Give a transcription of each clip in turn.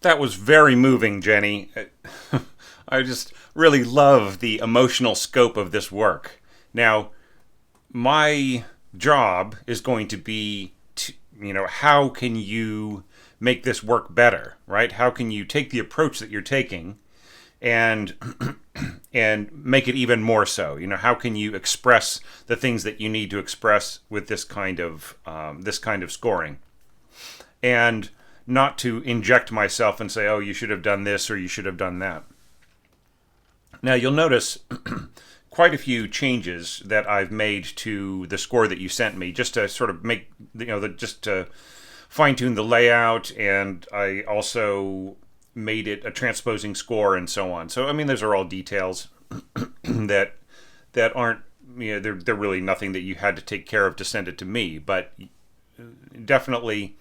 That was very moving, Jenny. I just really love the emotional scope of this work. Now, my job is going to be how can you make this work better, right? How can you take the approach that you're taking and and make it even more so? How can you express the things that you need to express with this kind of scoring, and not to inject myself and say, oh, you should have done this or you should have done that. Now, you'll notice quite a few changes that I've made to the score that you sent me, just to sort of make, just to fine tune the layout, and I also made it a transposing score and so on. So, I mean, those are all details that aren't, they're really nothing that you had to take care of to send it to me, but definitely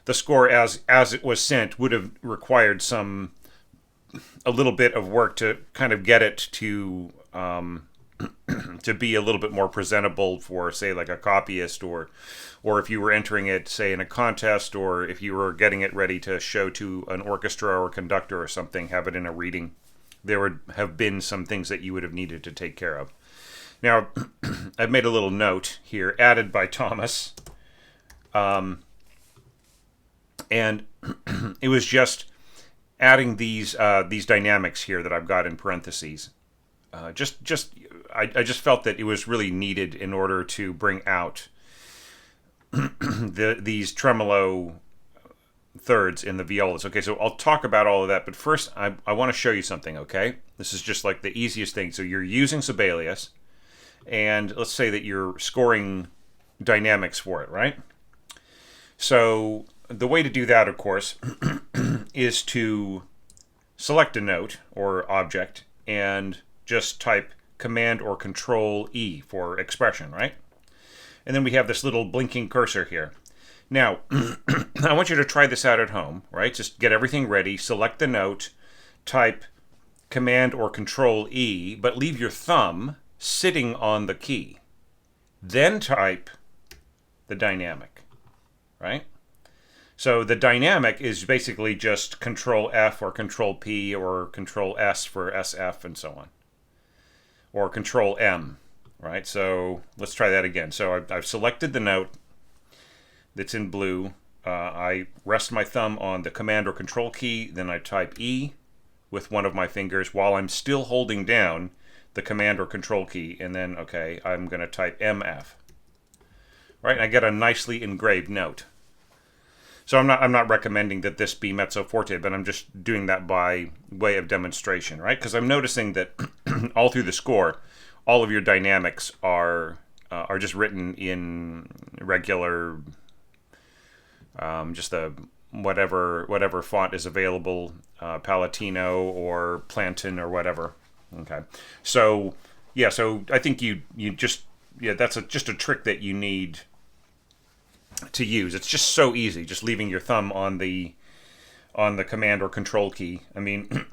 the score as it was sent would have required a little bit of work to kind of get it to to be a little bit more presentable for, say, like a copyist, or if you were entering it, say, in a contest, or if you were getting it ready to show to an orchestra or conductor or something, have it in a reading. There would have been some things that you would have needed to take care of. Now, I've made a little note here, added by Thomas. And it was just adding these dynamics here that I've got in parentheses. I just felt that it was really needed in order to bring out these tremolo thirds in the violas. Okay, so I'll talk about all of that, but first I want to show you something, okay? This is just like the easiest thing. So you're using Sibelius, and let's say that you're scoring dynamics for it, right? So the way to do that, of course, is to select a note or object and just type Command or Control E for expression, right? And then we have this little blinking cursor here. Now, I want you to try this out at home, right? Just get everything ready, select the note, type Command or Control E, but leave your thumb sitting on the key. Then type the dynamic, right? So the dynamic is basically just Control F or Control P or Control S for SF and so on. Or Control M, right? So let's try that again. So I've selected the note that's in blue. I rest my thumb on the Command or Control key, then I type E with one of my fingers while I'm still holding down the Command or Control key, and then, okay, I'm going to type MF. Right? And I get a nicely engraved note. So I'm not recommending that this be mezzo forte, but I'm just doing that by way of demonstration, right? Because I'm noticing that all through the score, all of your dynamics are just written in regular, just the whatever font is available, Palatino or Plantin or whatever. Okay, so yeah, so I think you just that's just a trick that you need to use. It's just so easy, just leaving your thumb on the Command or Control key. I mean,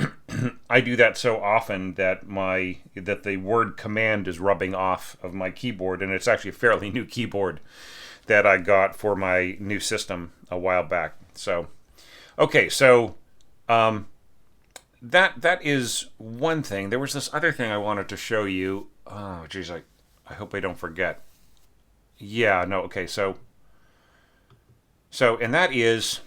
I do that so often that the word command is rubbing off of my keyboard, and it's actually a fairly new keyboard that I got for my new system a while back. So, okay, so that is one thing. There was this other thing I wanted to show you. Oh, geez, I hope I don't forget. Yeah, no, okay, so and that is,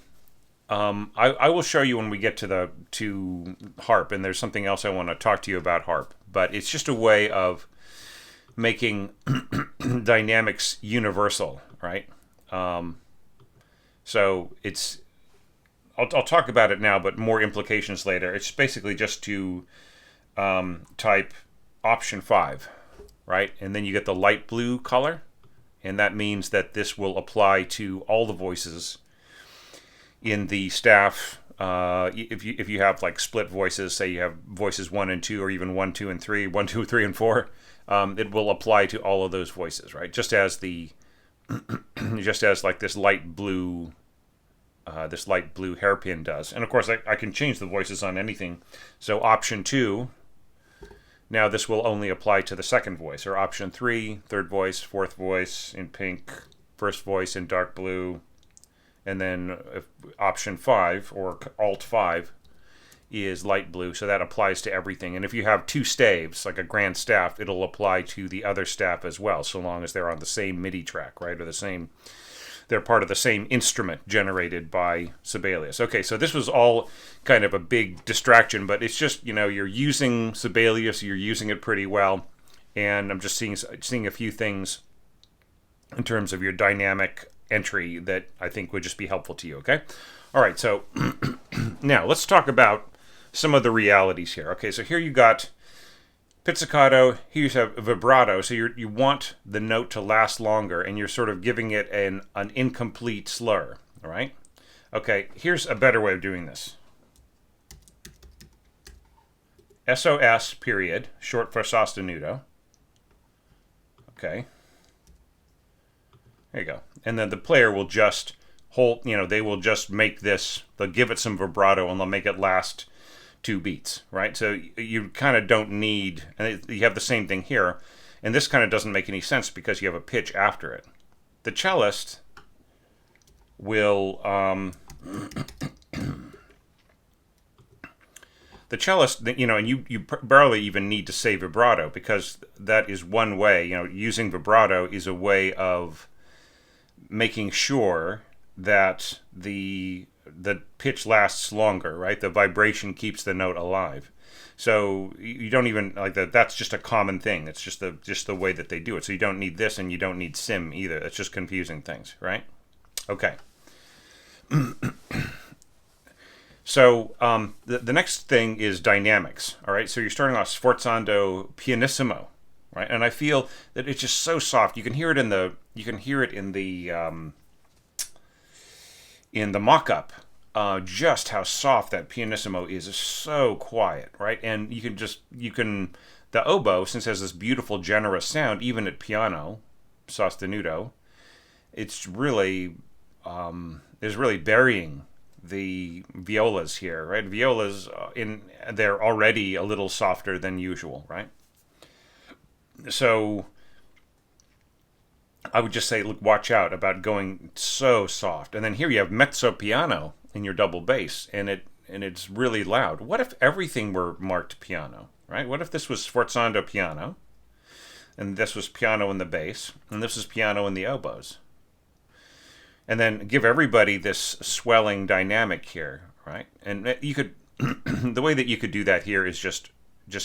I will show you when we get to harp, and there's something else I want to talk to you about harp, but it's just a way of making dynamics universal, right? So it's, I'll talk about it now, but more implications later. It's basically just to type option 5, right? And then you get the light blue color, and that means that this will apply to all the voices in the staff. If you have like split voices, say you have voices 1 and 2, or even 1, 2, and 3, 1, 2, 3, and 4, it will apply to all of those voices, right? Just as like this light blue hairpin does. And of course, I can change the voices on anything. So option 2. Now this will only apply to the second voice, or option 3, third voice, fourth voice in pink, first voice in dark blue, and then option 5 or alt 5 is light blue, so that applies to everything. And if you have two staves, like a grand staff, it'll apply to the other staff as well, so long as they're on the same MIDI track, right, or they're part of the same instrument generated by Sibelius. Okay, so this was all kind of a big distraction, but it's just, you're using Sibelius, you're using it pretty well, and I'm just seeing a few things in terms of your dynamic entry that I think would just be helpful to you, okay? All right, so now let's talk about some of the realities here. Okay, so here you got pizzicato, here you have vibrato, so you want the note to last longer, and you're sort of giving it an incomplete slur, all right? Okay, here's a better way of doing this. SOS period, short for sostenuto. Okay. There you go. And then the player will just hold, they will just make this, they'll give it some vibrato and they'll make it last 2 beats, right? So you kind of don't need, and you have the same thing here, and this kind of doesn't make any sense because you have a pitch after it. The cellist will, and you barely even need to say vibrato, because that is one way, using vibrato is a way of making sure that the pitch lasts longer, right? The vibration keeps the note alive. So you don't even like that. That's just a common thing. It's just the way that they do it. So you don't need this, and you don't need sim either. That's just confusing things, right? Okay. So the next thing is dynamics. All right. So you're starting off sforzando pianissimo, right? And I feel that it's just so soft. You can hear it in the mock-up. Just how soft that pianissimo is so quiet, right? And the oboe, since it has this beautiful generous sound, even at piano, sostenuto, it's really is really burying the violas here, right? Violas they're already a little softer than usual, right? So I would just say, look, watch out about going so soft. And then here you have mezzo piano in your double bass, and it's really loud. What if everything were marked piano, right? What if this was sforzando piano, and this was piano in the bass, and this is piano in the oboes? And then give everybody this swelling dynamic here, right? And you could, the way that you could do that here is just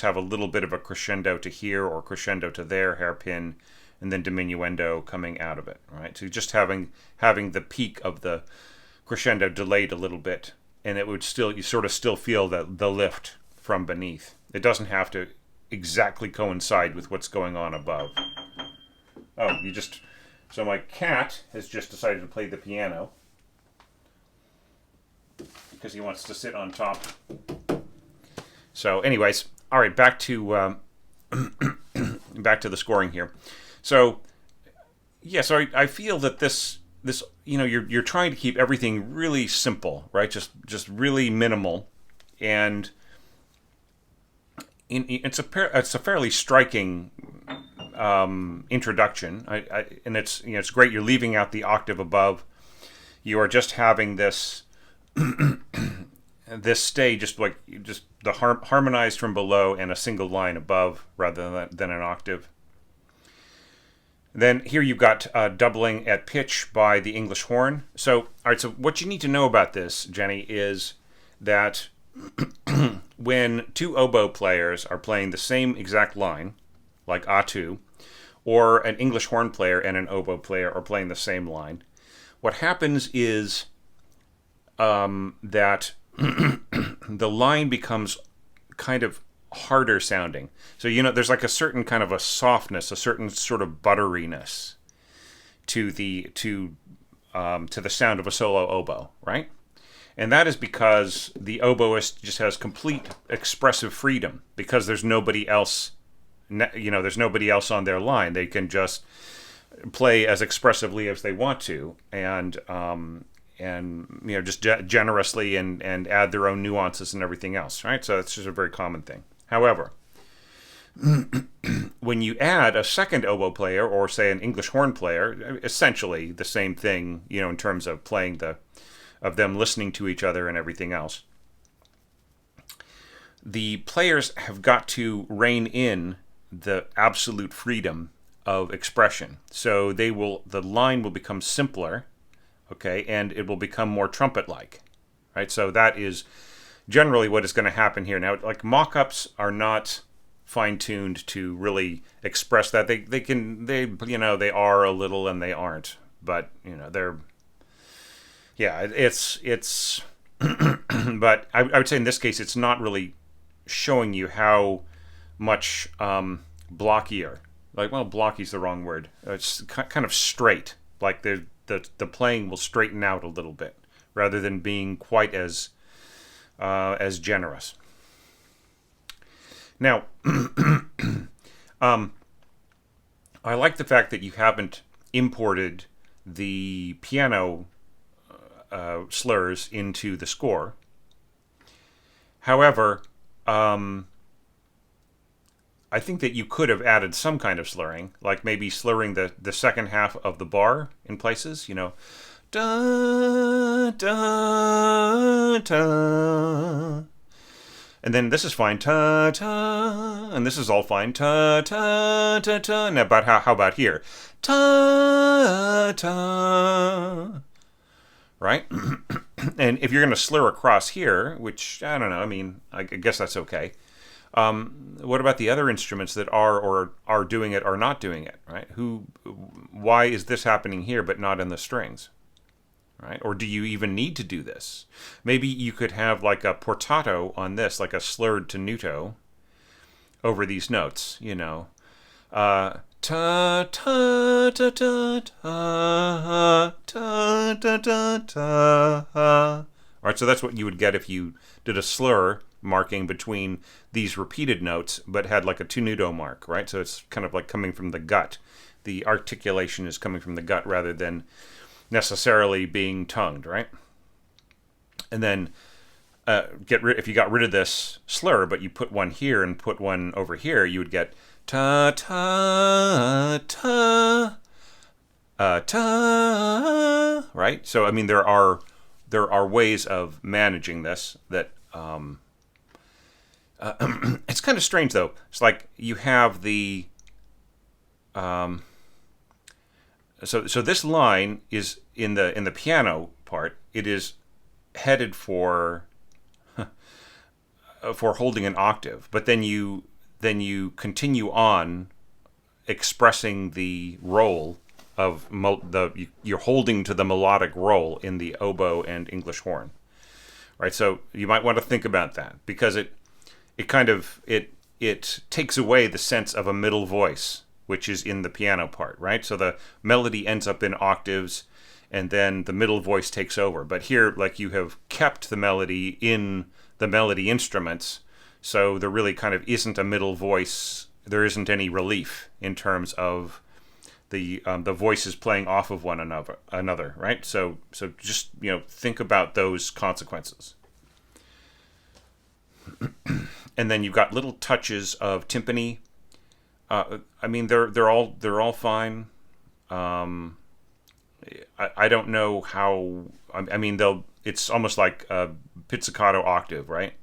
have a little bit of a crescendo to here or crescendo to there, hairpin, and then diminuendo coming out of it, right? So just having the peak of the crescendo delayed a little bit, and it would you sort of still feel the lift from beneath. It doesn't have to exactly coincide with what's going on above. So my cat has just decided to play the piano because he wants to sit on top. So anyways, all right, back to the scoring here. So yeah, so I feel that this you're trying to keep everything really simple, right? Just really minimal, and it's a fairly striking introduction. And it's great. You're leaving out the octave above. You are just having this this stay just the harmonized from below and a single line above rather than an octave. Then here you've got doubling at pitch by the English horn. So, all right, so what you need to know about this, Jenny, is that when two oboe players are playing the same exact line, like A2, or an English horn player and an oboe player are playing the same line, what happens is that the line becomes kind of harder sounding. So there's like a certain kind of a softness, a certain sort of butteriness to the sound of a solo oboe, right? And that is because the oboist just has complete expressive freedom, because there's nobody else there's nobody else on their line. They can just play as expressively as they want to, and just generously and add their own nuances and everything else, right? So it's just a very common thing. However, when you add a second oboe player, or say an English horn player, essentially the same thing, in terms of of them listening to each other and everything else. The players have got to rein in the absolute freedom of expression. So the line will become simpler, okay, and it will become more trumpet-like, right? So that is generally what is going to happen here. Now, like, mock-ups are not fine-tuned to really express that. They are a little and they aren't, but it's but I would say in this case it's not really showing you how much blockier. Blocky is the wrong word. It's kind of straight. Like the playing will straighten out a little bit rather than being quite as generous. Now, I like the fact that you haven't imported the piano slurs into the score. However, I think that you could have added some kind of slurring, like maybe slurring the second half of the bar in places, da, da, da. And then this is fine, ta, ta, and this is all fine, ta, ta, ta, ta. And how about here? Ta, ta. Right? And if you're going to slur across here, which, I don't know, I mean, I guess that's okay. What about the other instruments that are doing it or not doing it, right? Why is this happening here but not in the strings, right? Or do you even need to do this? Maybe you could have like a portato on this, like a slurred tenuto over these notes, ta ta ta ta ta ta ta ta ta. All right, so that's what you would get if you did a slur marking between these repeated notes, but had like a tenuto mark, right? So it's kind of like coming from the gut. The articulation is coming from the gut rather than necessarily being tongued, right? And then if you got rid of this slur, but you put one here and put one over here, you would get ta ta ta ta, right? So I mean, there are ways of managing this that it's kind of strange though. It's like you have the so this line is in the piano part. It is headed for holding an octave, but then you continue on expressing the roll of you're holding to the melodic roll in the oboe and English horn, right? So you might want to think about that, because it takes away the sense of a middle voice, which is in the piano part, right? So the melody ends up in octaves, and then the middle voice takes over. But here, like, you have kept the melody in the melody instruments, so there really kind of isn't a middle voice. There isn't any relief in terms of the voices playing off of one another, right? So just think about those consequences. And then you've got little touches of timpani. I mean, they're all fine. I don't know how. I mean, it's almost like a pizzicato octave, right?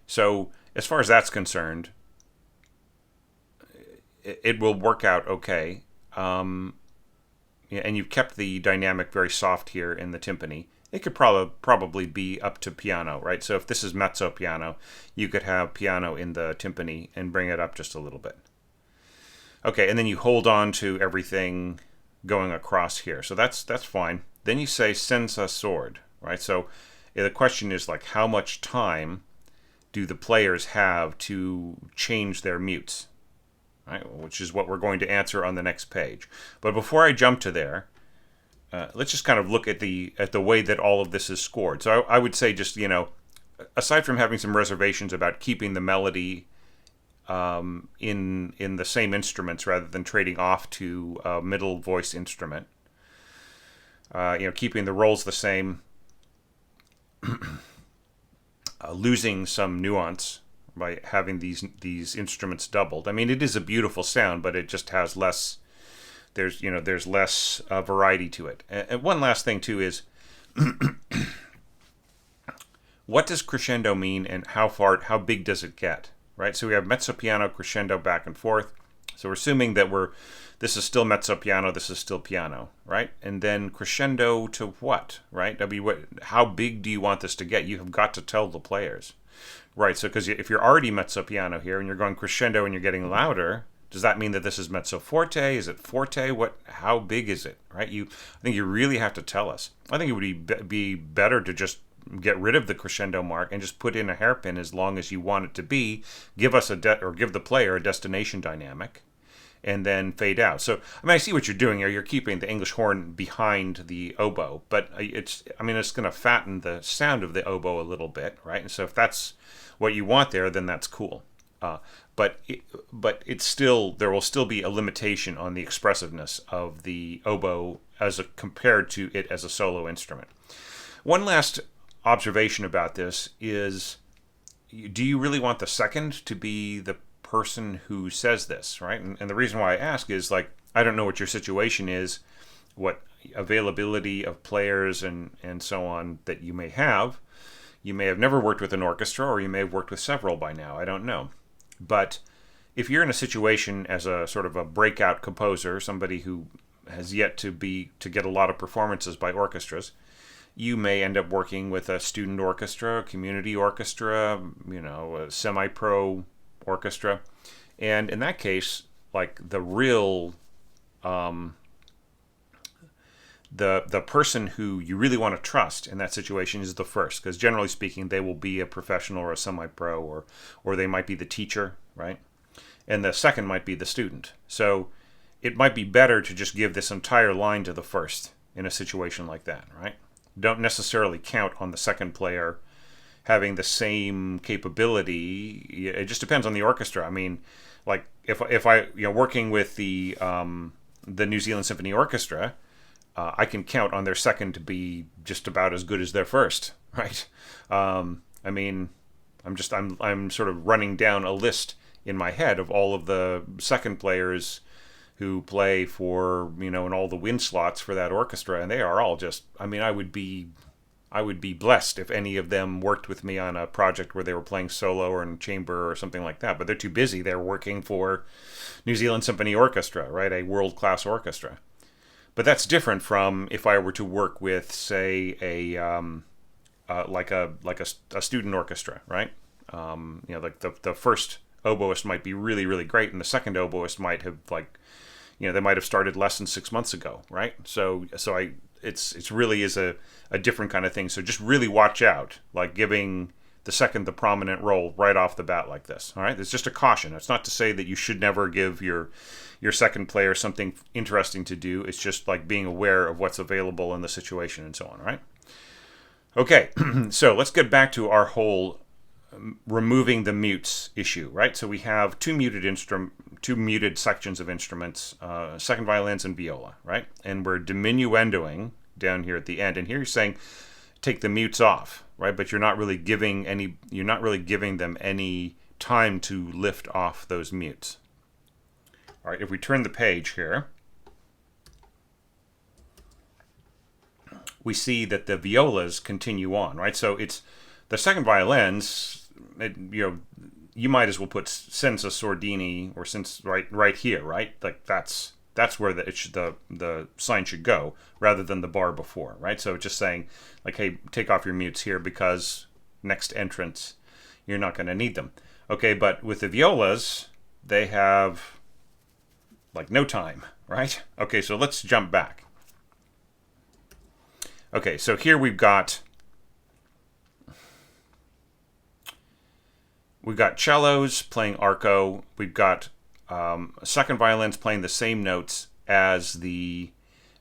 So as far as that's concerned, it will work out okay. And you've kept the dynamic very soft here in the timpani. It could probably be up to piano, right? So if this is mezzo piano, you could have piano in the timpani and bring it up just a little bit. Okay, and then you hold on to everything going across here. So that's fine. Then you say senza sword, right? So the question is, like, how much time do the players have to change their mutes, right? Which is what we're going to answer on the next page. But before I jump to there, let's just kind of look at the way that all of this is scored. So I would say, just, aside from having some reservations about keeping the melody in the same instruments rather than trading off to a middle voice instrument, keeping the rolls the same, losing some nuance, by having these instruments doubled. I mean, it is a beautiful sound, but it just has less. There's less variety to it. And one last thing too is, what does crescendo mean, and how big does it get? Right. So we have mezzo piano, crescendo, back and forth. So we're assuming that this is still mezzo piano, this is still piano, right? And then crescendo to what, right? I mean, how big do you want this to get? You have got to tell the players, right? So because if you're already mezzo piano here and you're going crescendo and you're getting louder, does that mean that this is mezzo forte? Is it forte? How big is it, right? I think you really have to tell us. I think it would be better to just get rid of the crescendo mark and just put in a hairpin as long as you want it to be. Give us give the player a destination dynamic, and then fade out. So, I mean, I see what you're doing here. You're keeping the English horn behind the oboe, but it's going to fatten the sound of the oboe a little bit, right? And so if that's what you want there, then that's cool. But it's still, there will still be a limitation on the expressiveness of the oboe compared to it as a solo instrument. One last observation about this is, do you really want the second to be the person who says this, right? And the reason why I ask is, like, I don't know what your situation is, what availability of players and so on that you may have. You may have never worked with an orchestra, or you may have worked with several by now. I don't know. But if you're in a situation as a sort of a breakout composer, somebody who has yet to get a lot of performances by orchestras, you may end up working with a student orchestra, a community orchestra, a semi-pro orchestra. And in that case, like, the real the person who you really want to trust in that situation is the first, because generally speaking, they will be a professional or a semi-pro, or they might be the teacher, right? And the second might be the student. So it might be better to just give this entire line to the first in a situation like that, right? Don't necessarily count on the second player having the same capability. It just depends on the orchestra. I mean, like, if I working with the New Zealand Symphony Orchestra, I can count on their second to be just about as good as their first, right? I mean, I'm sort of running down a list in my head of all of the second players who play for, in all the wind slots for that orchestra, and they are all just, I mean, I would be blessed if any of them worked with me on a project where they were playing solo or in chamber or something like that, but they're too busy. They're working for New Zealand Symphony Orchestra, right? A world-class orchestra. But that's different from if I were to work with, say, like a student orchestra, right? Like the first oboist might be really, really great, and the second oboist might have, like, they might have started less than 6 months ago, right? So it's really is a different kind of thing. So just really watch out, like giving the second the prominent role right off the bat like this. All right, it's just a caution. It's not to say that you should never give your second player something interesting to do. It's just like being aware of what's available in the situation and so on. Right? Okay, so let's get back to our whole removing the mutes issue. Right? So we have two muted sections of instruments, second violins and viola. Right? And we're diminuendoing down here at the end. And here you're saying take the mutes off. Right, but you're not really giving them any time to lift off those mutes. All right, if we turn the page here, we see that the violas continue on. Right, so it's the second violins. You might as well put senza sordini or right here. Right, like that's where the sign should go, rather than the bar before, right? So it's just saying, like, hey, take off your mutes here because next entrance, you're not going to need them. Okay, but with the violas, they have, like, no time, right? Okay, so let's jump back. Okay, so here we've got cellos playing arco. We've got second violins playing the same notes as the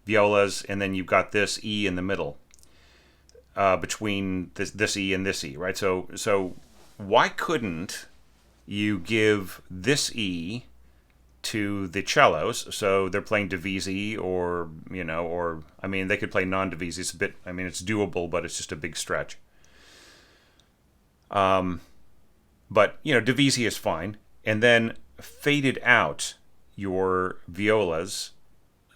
violas, and then you've got this E in the middle between this E and this E, right? So why couldn't you give this E to the cellos? So they're playing divisi, or I mean, they could play non-divisi. It's a bit, I mean, it's doable, but it's just a big stretch. But, divisi is fine. And then faded out your violas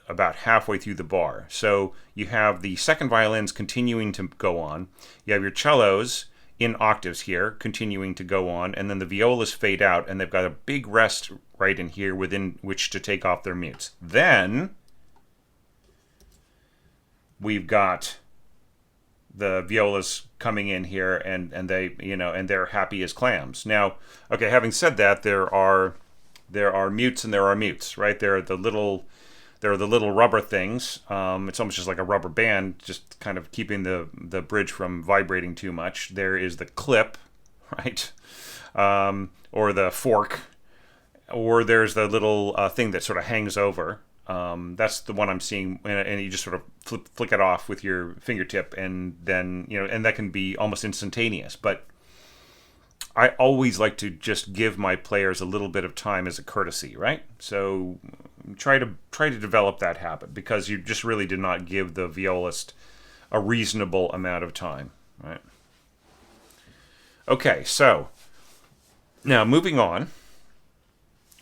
about halfway through the bar. So you have the second violins continuing to go on. You have your cellos in octaves here continuing to go on. And then the violas fade out, and they've got a big rest right in here within which to take off their mutes. Then we've got the violas coming in here, and they and they're happy as clams. Now, okay, having said that, there are mutes and there are mutes, right? There are the little rubber things. It's almost just like a rubber band, just kind of keeping the bridge from vibrating too much. There is the clip, right, or the fork, or there's the little thing that sort of hangs over. That's the one I'm seeing, and you just sort of flick it off with your fingertip, and then and that can be almost instantaneous. But I always like to just give my players a little bit of time as a courtesy, right? So try to develop that habit, because you just really did not give the violist a reasonable amount of time, right? Okay, so now moving on.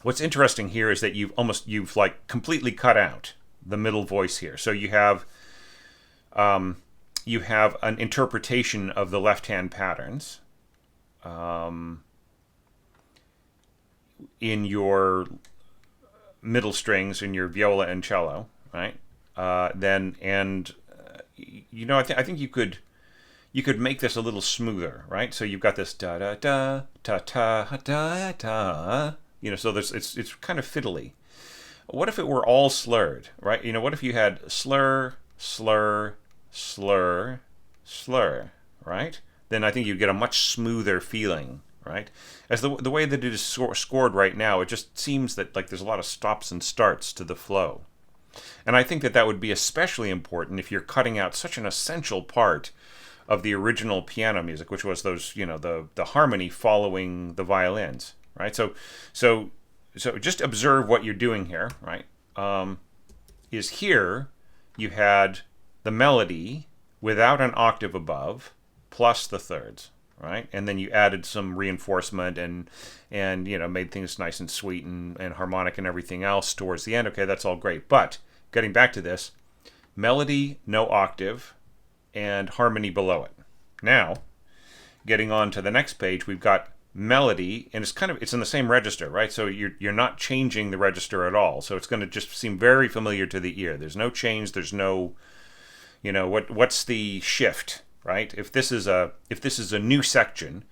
What's interesting here is that you've like completely cut out the middle voice here. So you have an interpretation of the left-hand patterns in your middle strings in your viola and cello, right? I think you could make this a little smoother, right? So you've got this da da da ta ta da da. So it's kind of fiddly. What if it were all slurred, right? What if you had slur, slur, slur, slur, right? Then I think you get a much smoother feeling, right? As the way that it is scored right now, it just seems that like there's a lot of stops and starts to the flow. And I think that would be especially important if you're cutting out such an essential part of the original piano music, which was those, the harmony following the violins. Right, so just observe what you're doing here. Right, is here you had the melody without an octave above, plus the thirds, right, and then you added some reinforcement and made things nice and sweet and harmonic and everything else towards the end. Okay, that's all great, but getting back to this, melody, no octave, and harmony below it. Now, getting on to the next page, we've got melody, and it's in the same register, right? So you're not changing the register at all. So it's going to just seem very familiar to the ear. There's no change. There's no, what's the shift, right? If this is a new section,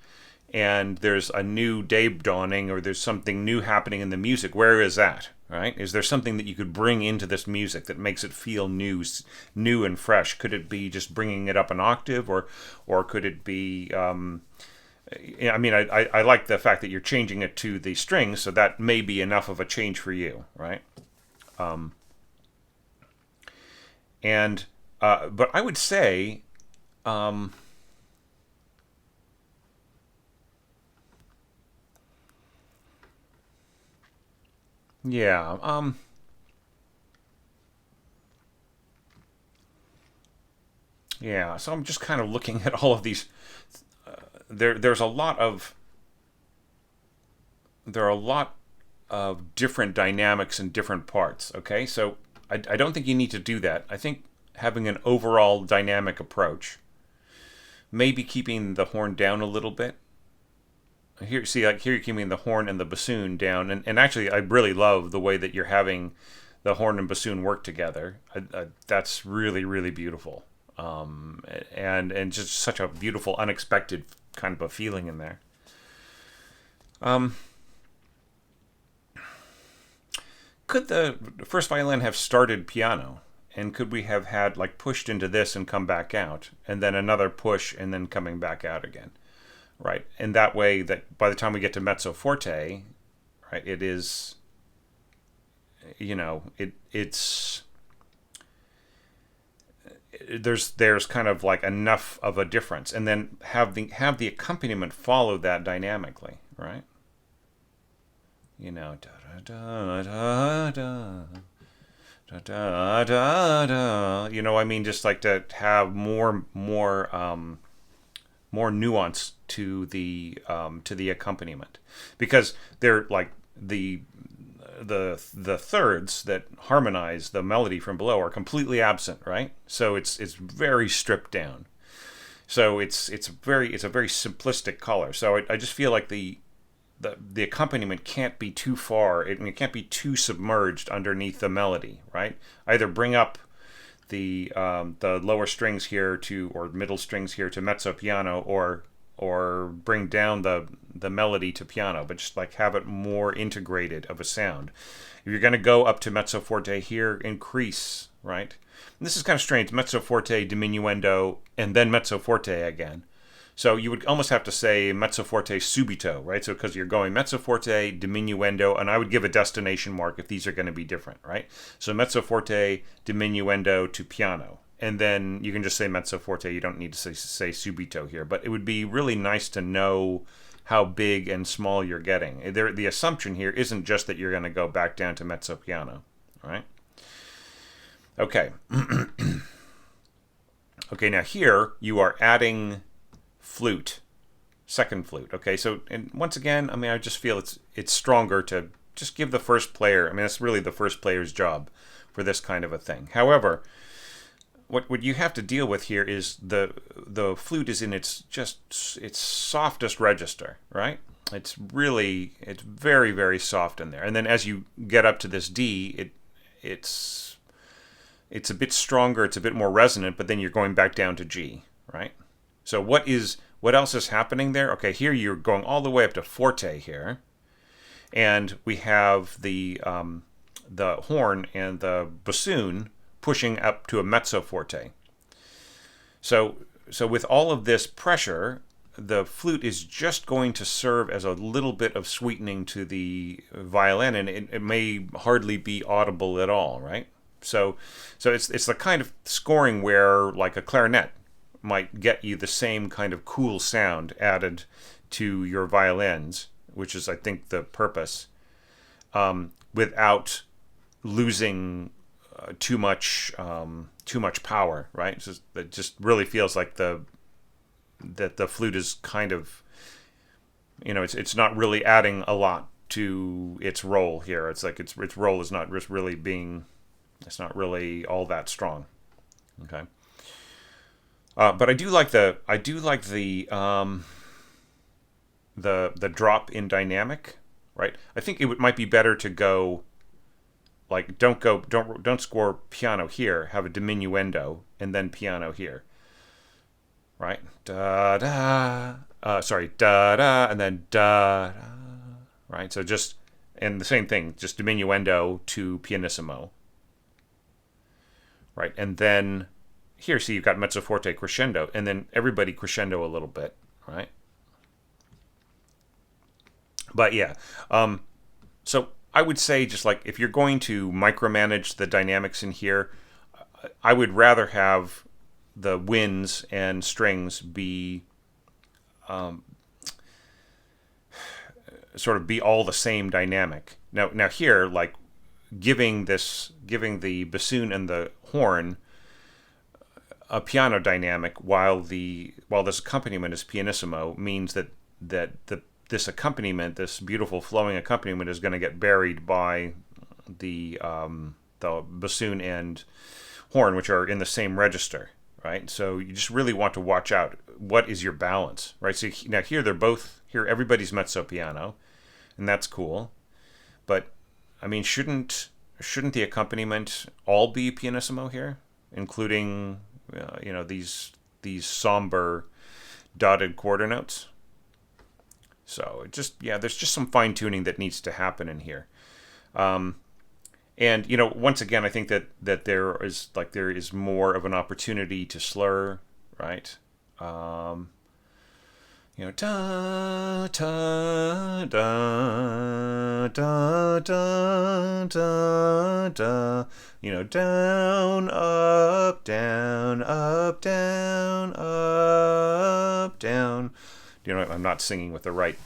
and there's a new day dawning, or there's something new happening in the music, where is that, right? Is there something that you could bring into this music that makes it feel new and fresh? Could it be just bringing it up an octave, or could it be I like the fact that you're changing it to the strings, so that may be enough of a change for you, right? But I would say, yeah, yeah. So I'm just kind of looking at all of these. There's a lot of different dynamics in different parts. Okay, so I don't think you need to do that. I think having an overall dynamic approach, maybe keeping the horn down a little bit. Here you're keeping the horn and the bassoon down, and actually I really love the way that you're having the horn and bassoon work together. That's really, really beautiful, and just such a beautiful, unexpected kind of a feeling in there. Could the first violin have started piano, and could we have had like pushed into this and come back out, and then another push and then coming back out again, right? And that way, that by the time we get to mezzo forte, right, it is, it's there's kind of like enough of a difference, and then have the accompaniment follow that dynamically, right? Da da da da da da da da. Just like to have more more nuance to the accompaniment, because they're like the thirds that harmonize the melody from below are completely absent, right? So it's very stripped down. So it's a very simplistic color. So I just feel like the accompaniment can't be too far. It can't be too submerged underneath the melody, right? Either bring up the lower strings here to, or middle strings here to mezzo piano, or bring down the melody to piano, but just like have it more integrated of a sound. If you're going to go up to mezzo forte here, increase, right? And this is kind of strange, mezzo forte, diminuendo, and then mezzo forte again. So you would almost have to say mezzo forte subito, right? So because you're going mezzo forte, diminuendo, and I would give a destination mark if these are going to be different, right? So mezzo forte, diminuendo to piano. And then you can just say mezzo forte. You don't need to say subito here. But it would be really nice to know how big and small you're getting. The assumption here isn't just that you're going to go back down to mezzo piano, all right? Okay. Okay, now here you are adding flute, second flute. Okay, so, and once again, I mean, I just feel it's stronger to just give the first player, I mean, that's really the first player's job for this kind of a thing. However, what you have to deal with here is the flute is in its softest register, right? It's very, very soft in there. And then as you get up to this D, it's a bit stronger, it's a bit more resonant, but then you're going back down to G, right? So what else is happening there? Okay, here you're going all the way up to forte here, and we have the horn and the bassoon pushing up to a mezzo forte. So with all of this pressure, the flute is just going to serve as a little bit of sweetening to the violin, and it may hardly be audible at all, right? So it's the kind of scoring where, like, a clarinet might get you the same kind of cool sound added to your violins, which is, I think, the purpose, without losing too much power, right? It just really feels like that the flute is kind of, it's not really adding a lot to its role here. It's like its role is not just really it's not really all that strong. Okay. But I do like the drop in dynamic, right? I think it might be better to go, like, don't score piano here, have a diminuendo and then piano here, right? Da da, sorry, da da, and then da da, right? So just, and the same thing, just diminuendo to pianissimo, right? And then here, see, you've got mezzo forte crescendo, and then everybody crescendo a little bit, right? But yeah, so I would say, just like, if you're going to micromanage the dynamics in here, I would rather have the winds and strings be sort of be all the same dynamic. Now here, like, giving the bassoon and the horn a piano dynamic while this accompaniment is pianissimo means that this accompaniment, this beautiful flowing accompaniment, is going to get buried by the bassoon and horn, which are in the same register, right? So you just really want to watch out. What is your balance, right? So now here everybody's mezzo piano, and that's cool. But I mean, shouldn't the accompaniment all be pianissimo here, including these somber dotted quarter notes? So there's just some fine tuning that needs to happen in here. And once again, I think that there is more of an opportunity to slur, right? Da da da da da da da. Down, up, down, up, down, up, down. I'm not singing with the right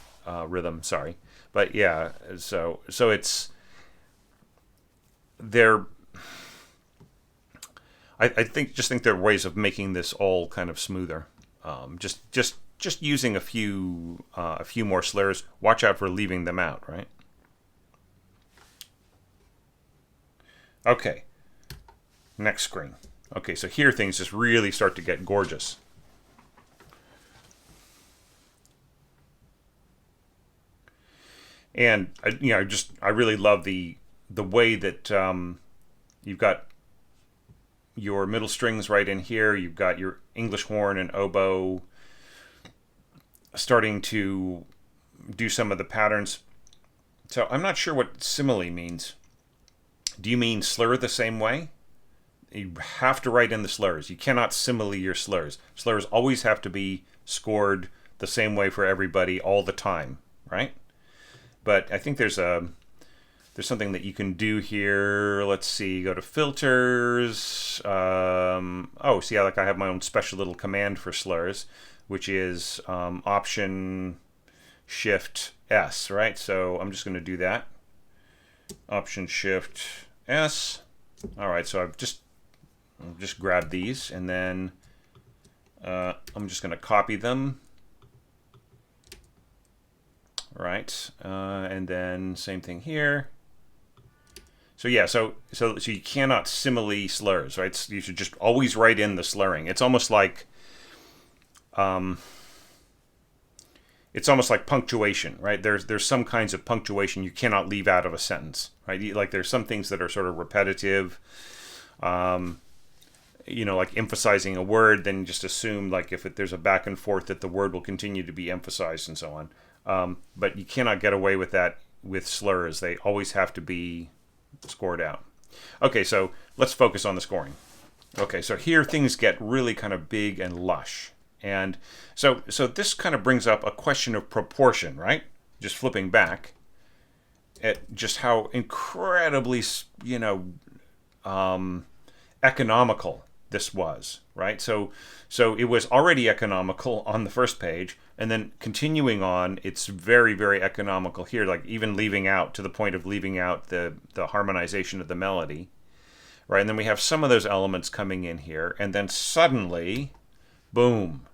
rhythm, sorry. But yeah, so it's there. I think there are ways of making this all kind of smoother. Just just using a few more slurs. Watch out for leaving them out, right? Okay, next screen. Okay, so here things just really start to get gorgeous. And I really love the way that you've got your middle strings right in here. You've got your English horn and oboe starting to do some of the patterns. So I'm not sure what simile means. Do you mean slur the same way? You have to write in the slurs. You cannot simile your slurs. Slurs always have to be scored the same way for everybody all the time, right? But I think there's something that you can do here. Let's see. Go to filters. See, like I have my own special little command for slurs, which is Option Shift S, right? So I'm just going to do that. Option Shift S. All right. So I'll just grab these, and then I'm just going to copy them. Right, and then same thing here. So yeah, so you cannot simile slurs, right? You should just always write in the slurring. It's almost like punctuation, right? There's some kinds of punctuation you cannot leave out of a sentence, right? Like there's some things that are sort of repetitive, like emphasizing a word. Then just assume like if there's a back and forth that the word will continue to be emphasized and so on. But you cannot get away with that with slurs. They always have to be scored out. Okay, so let's focus on the scoring. Okay, so here things get really kind of big and lush. And so this kind of brings up a question of proportion, right? Just flipping back at just how incredibly, economical this was, right? So it was already economical on the first page, and then continuing on, it's very, very economical here, like even leaving out, to the point of leaving out the harmonization of the melody, right? And then we have some of those elements coming in here, and then suddenly, boom,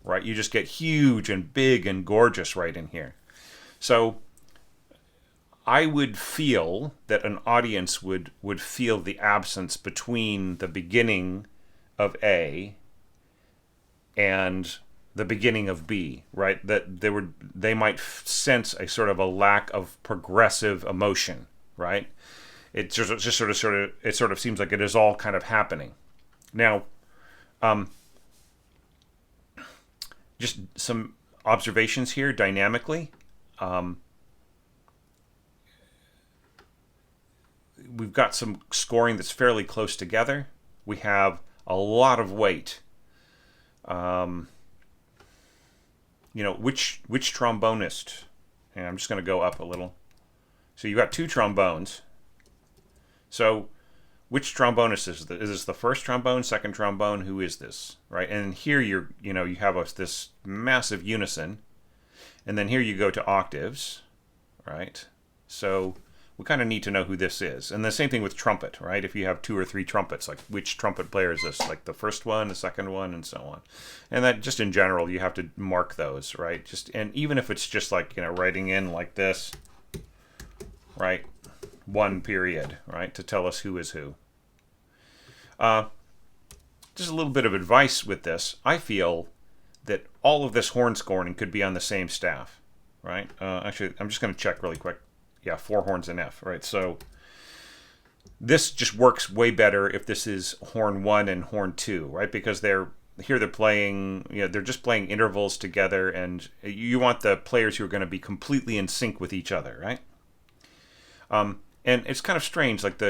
right? You just get huge and big and gorgeous right in here. So I would feel that an audience would feel the absence between the beginning of A and the beginning of B, right? That they might sense a sort of a lack of progressive emotion, right? It just sort of seems like it is all kind of happening. Now, just some observations here dynamically. We've got some scoring that's fairly close together. We have a lot of weight. Which trombonist? And I'm just going to go up a little. So you've got two trombones. So which trombonist is this? Is this the first trombone, second trombone? Who is this, right? And here you have this massive unison, and then here you go to octaves, right? So we kind of need to know who this is. And the same thing with trumpet, right? If you have two or three trumpets, like which trumpet player is this? Like the first one, the second one, and so on. And that just in general, you have to mark those, right? And even if it's just like, writing in like this, right? One period, right? To tell us who is who. Just a little bit of advice with this. I feel that all of this horn scoring could be on the same staff, right? Actually, I'm just going to check really quick. Yeah, 4 horns in F, right? So this just works way better if this is horn 1 and horn 2, right? Because they're playing, they're just playing intervals together, and you want the players who are going to be completely in sync with each other, right? And it's kind of strange, like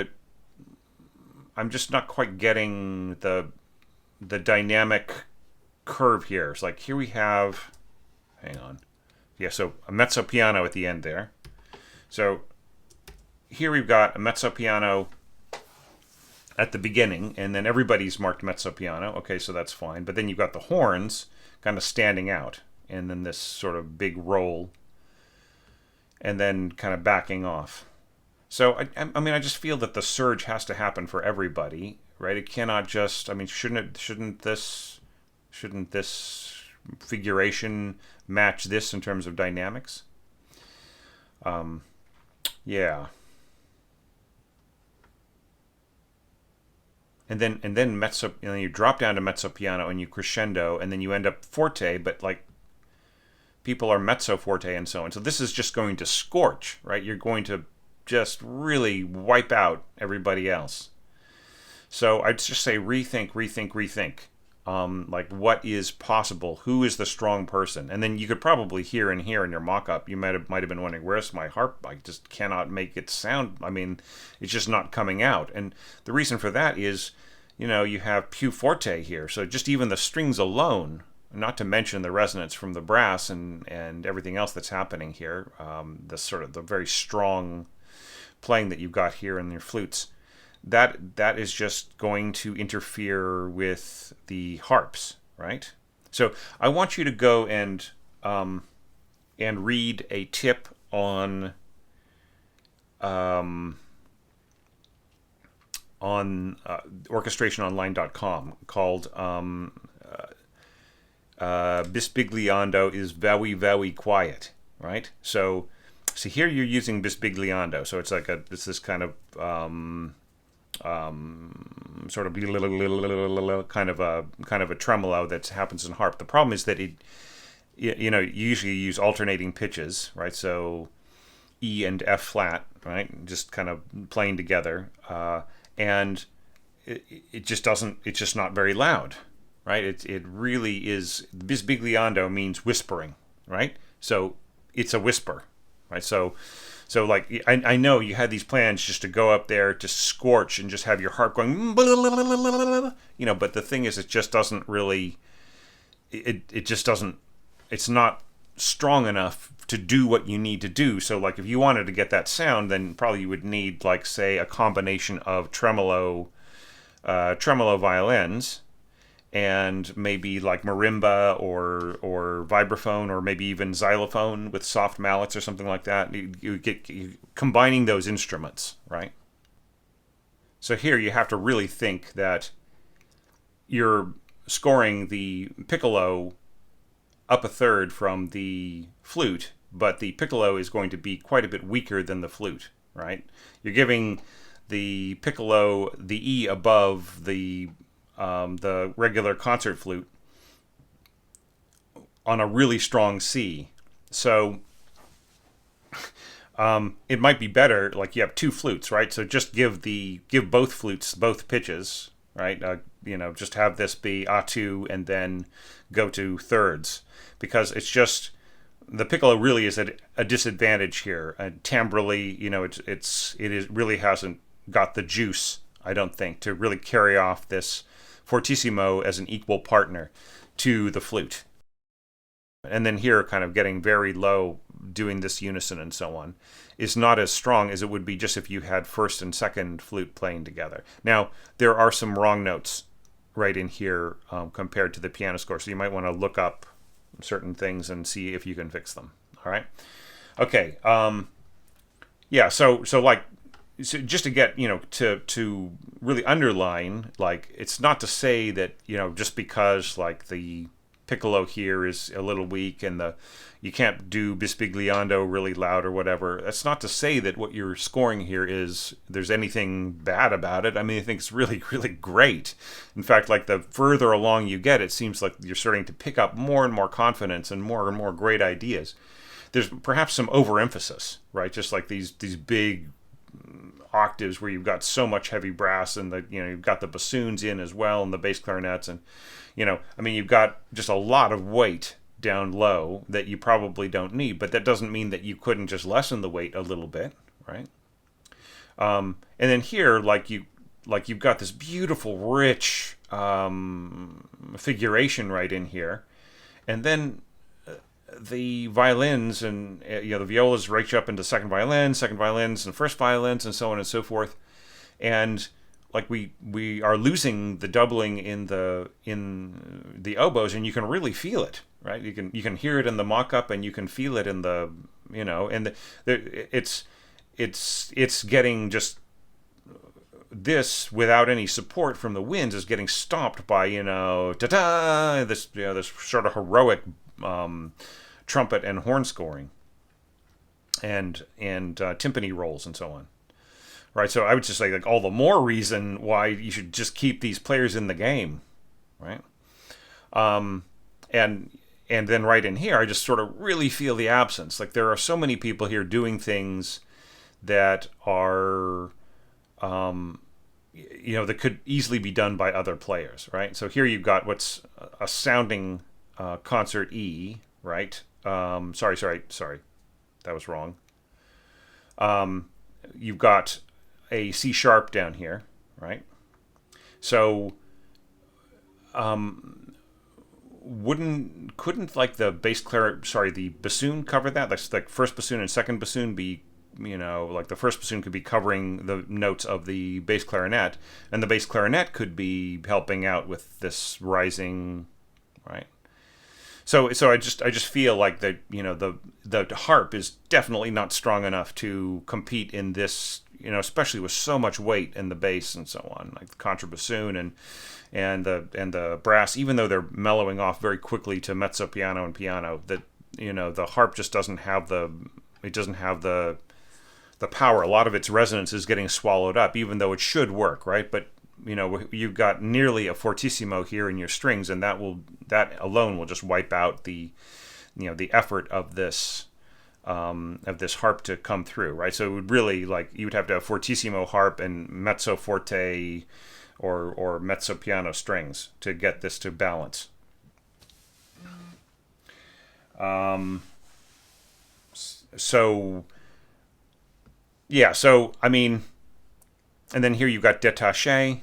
I'm just not quite getting the dynamic curve here. It's like here we have, hang on, yeah, so a mezzo piano at the end there. So here we've got a mezzo piano at the beginning, and then everybody's marked mezzo piano. Okay, so that's fine. But then you've got the horns kind of standing out, and then this sort of big roll, and then kind of backing off. So I just feel that the surge has to happen for everybody, right? It cannot just, shouldn't this figuration match this in terms of dynamics? Yeah. And then mezzo, you drop down to mezzo piano and you crescendo, and then you end up forte, but like people are mezzo forte and so on. So this is just going to scorch, right? You're going to just really wipe out everybody else. So I'd just say rethink, rethink, rethink. Like what is possible? Who is the strong person? And then you could probably hear in your mock-up, you might have been wondering, where's my harp? I just cannot make it sound. I mean, it's just not coming out. And the reason for that is, you have più forte here. So just even the strings alone, not to mention the resonance from the brass and everything else that's happening here, the sort of the very strong playing that you've got here in your flutes, that is just going to interfere with the harps, right? So I want you to go and read a tip on orchestrationonline.com called Bisbigliando is very, very quiet, right? So here you're using Bisbigliando, so it's like it's this kind of sort of kind of a tremolo that happens in harp. The problem is that you usually use alternating pitches, right? So E and F flat, right? Just kind of playing together, and it just doesn't. It's just not very loud, right? It really is. Bisbigliando means whispering, right? So it's a whisper, right? So like I know you had these plans just to go up there to scorch and just have your harp going, but the thing is, it just doesn't really. It just doesn't. It's not strong enough to do what you need to do. So like if you wanted to get that sound, then probably you would need, like, say, a combination of tremolo violins and maybe like marimba or vibraphone, or maybe even xylophone with soft mallets or something like that. You get combining those instruments, right? So here you have to really think that you're scoring the piccolo up a third from the flute, but the piccolo is going to be quite a bit weaker than the flute, right? You're giving the piccolo the E above the regular concert flute on a really strong C. So it might be better, like you have two flutes, right? So just give both flutes both pitches, right? Just have this be A2 and then go to thirds, because it's just the piccolo really is at a disadvantage here. And timbrally, it really hasn't got the juice, I don't think, to really carry off this fortissimo as an equal partner to the flute. And then here, kind of getting very low, doing this unison and so on, is not as strong as it would be just if you had first and second flute playing together. Now, there are some wrong notes right in here compared to the piano score, so you might want to look up certain things and see if you can fix them. All right? Okay. Yeah, so just to get, to really underline, like, it's not to say that, just because, like, the piccolo here is a little weak and you can't do Bisbigliando really loud or whatever. That's not to say that what you're scoring here there's anything bad about it. I mean, I think it's really, really great. In fact, like, the further along you get, it seems like you're starting to pick up more and more confidence and more great ideas. There's perhaps some overemphasis, right? Just like these big octaves where you've got so much heavy brass, and you've got the bassoons in as well, and the bass clarinets, and you've got just a lot of weight down low that you probably don't need. But that doesn't mean that you couldn't just lessen the weight a little bit, right? And then here, you've got this beautiful, rich figuration right in here, and then the violins and the violas reach up into second violins, and first violins, and so on and so forth. And like we are losing the doubling in the oboes, and you can really feel it, right? You can hear it in the mock-up, and you can feel it in the it's getting just this, without any support from the winds, is getting stopped by, ta-ta, this sort of heroic trumpet and horn scoring and timpani rolls and so on. Right, so I would just say, like, all the more reason why you should just keep these players in the game, right? And then right in here, I just sort of really feel the absence. Like, there are so many people here doing things that are, that could easily be done by other players, right? So here you've got what's a sounding concert E, right? Sorry, that was wrong. You've got a C sharp down here, right? So, couldn't like the the bassoon cover that? Like first bassoon and second bassoon be, like the first bassoon could be covering the notes of the bass clarinet, and the bass clarinet could be helping out with this rising, right? So I just feel like the harp is definitely not strong enough to compete in this, especially with so much weight in the bass and so on, like the contrabassoon and the brass, even though they're mellowing off very quickly to mezzo piano and piano, that the harp just doesn't have the power. A lot of its resonance is getting swallowed up, even though it should work, right? But you've got nearly a fortissimo here in your strings, and that alone will just wipe out the effort of this harp to come through, right? So it would really, like, you would have to have fortissimo harp and mezzo forte or mezzo piano strings to get this to balance. So I mean, and then here you've got détaché,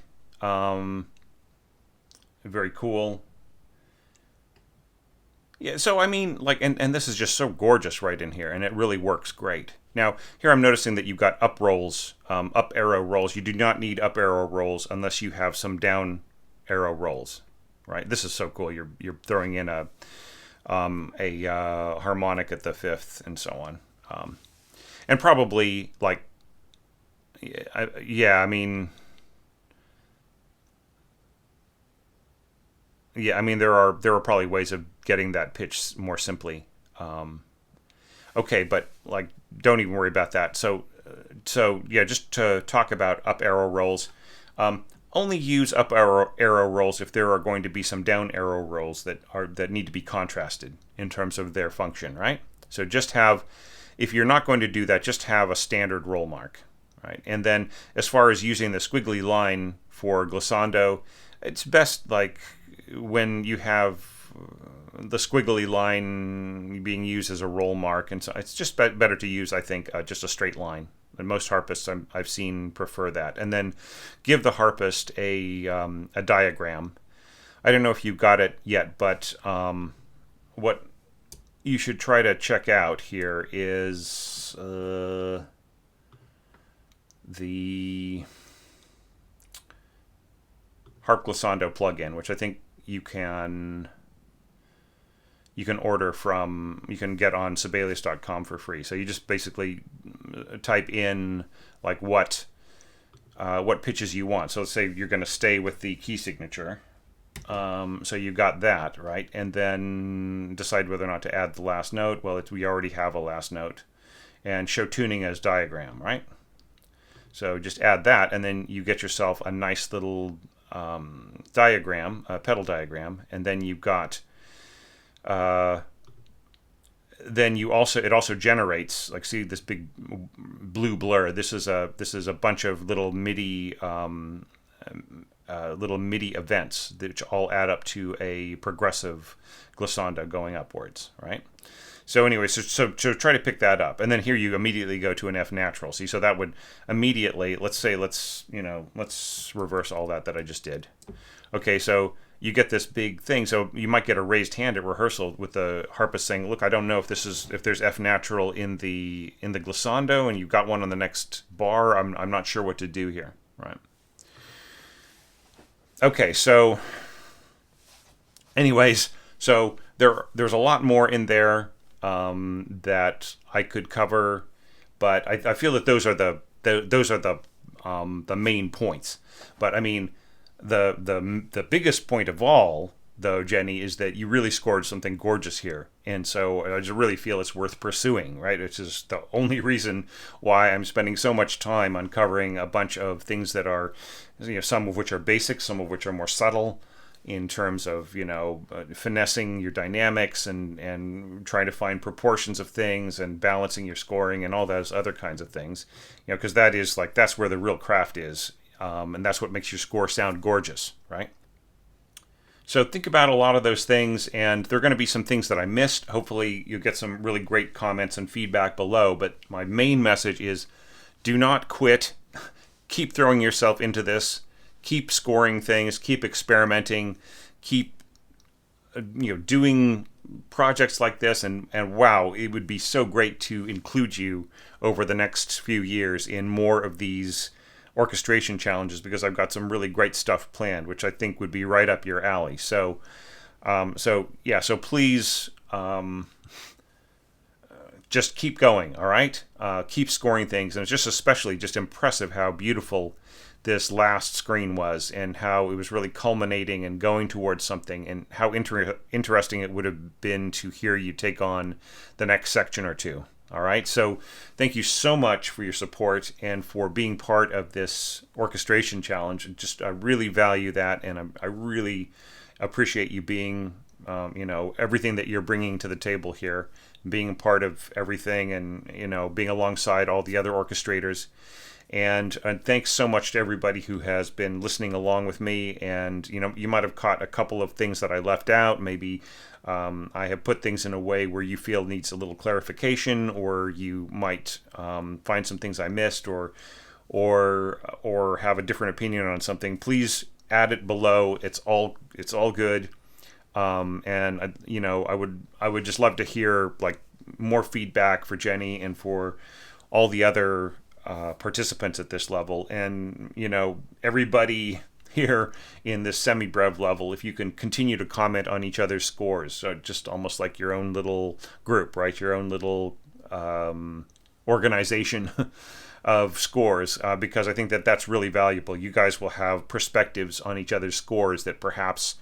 very cool. Yeah, so I mean, like, and this is just so gorgeous right in here, and it really works great. Now, here I'm noticing that you've got up rolls, up arrow rolls. You do not need up arrow rolls unless you have some down arrow rolls, right? This is so cool. You're throwing in a harmonic at the fifth and so on, and probably like, I mean, there are probably ways of getting that pitch more simply. Okay, but like, don't even worry about that. So just to talk about up arrow rolls, only use up arrow rolls if there are going to be some down arrow rolls that need to be contrasted in terms of their function, right? So just have, if you're not going to do that, just have a standard roll mark, right? And then as far as using the squiggly line for glissando, it's best like when you have the squiggly line being used as a roll mark, and so it's just better to use, I think, just a straight line. And most harpists I've seen prefer that. And then give the harpist a diagram. I don't know if you got it yet, but what you should try to check out here is the Harp Glissando plugin, which I think you can order from, you can get on Sibelius.com for free. So you just basically type in like what pitches you want. So let's say you're going to stay with the key signature. So you got that, right? And then decide whether or not to add the last note. Well, we already have a last note. And show tuning as diagram, right? So just add that, and then you get yourself a nice little diagram, a pedal diagram, and then you've got then it also generates, like, see this big blue blur. This is a bunch of little MIDI events which all add up to a progressive glissando going upwards, right? So anyway, so try to pick that up, and then here you immediately go to an F natural. See, so that would immediately, let's reverse all that I just did. Okay, so you get this big thing. So you might get a raised hand at rehearsal with the harpist saying, "Look, I don't know if there's F natural in the glissando, and you've got one on the next bar. I'm not sure what to do here." Right. Okay, so anyways, so there's a lot more in there that I could cover, but I feel that those are the the main points. But I mean, the biggest point of all, though, Jenni, is that you really scored something gorgeous here. And so I just really feel it's worth pursuing, right? Which is the only reason why I'm spending so much time uncovering a bunch of things that are, some of which are basic, some of which are more subtle in terms of, finessing your dynamics and trying to find proportions of things and balancing your scoring and all those other kinds of things, because that's where the real craft is. And that's what makes your score sound gorgeous, right? So think about a lot of those things, and there are going to be some things that I missed. Hopefully you'll get some really great comments and feedback below, but my main message is do not quit. Keep throwing yourself into this. Keep scoring things. Keep experimenting. Keep doing projects like this, and wow, it would be so great to include you over the next few years in more of these orchestration challenges, because I've got some really great stuff planned, which I think would be right up your alley. So please just keep going, all right? Keep scoring things, and it's just especially just impressive how beautiful this last screen was, and how it was really culminating and going towards something, and how interesting it would have been to hear you take on the next section or two. All right, so thank you so much for your support and for being part of this orchestration challenge. I really value that, and I really appreciate you being, everything that you're bringing to the table here, being a part of everything, and being alongside all the other orchestrators. And thanks so much to everybody who has been listening along with me. And you might have caught a couple of things that I left out. Maybe I have put things in a way where you feel needs a little clarification, or you might find some things I missed, or have a different opinion on something. Please add it below. It's all good. And I would just love to hear more feedback for Jenni and for all the other participants at this level, and everybody here in this semi-brev level. If you can continue to comment on each other's scores, so just almost like your own little group, right? Your own little organization of scores, because I think that that's really valuable. You guys will have perspectives on each other's scores that perhaps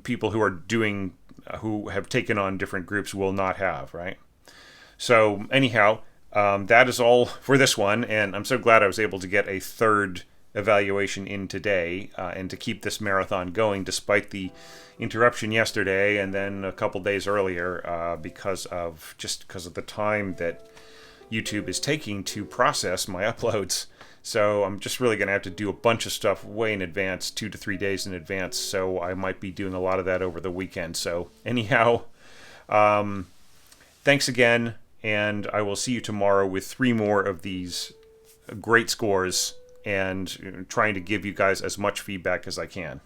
people who have taken on different groups will not have, right? So anyhow, that is all for this one, and I'm so glad I was able to get a third evaluation in today, and to keep this marathon going despite the interruption yesterday and then a couple days earlier, because of the time that YouTube is taking to process my uploads. So I'm just really going to have to do a bunch of stuff way in advance, 2 to 3 days in advance, so I might be doing a lot of that over the weekend. So anyhow, thanks again, and I will see you tomorrow with 3 more of these great scores, and trying to give you guys as much feedback as I can.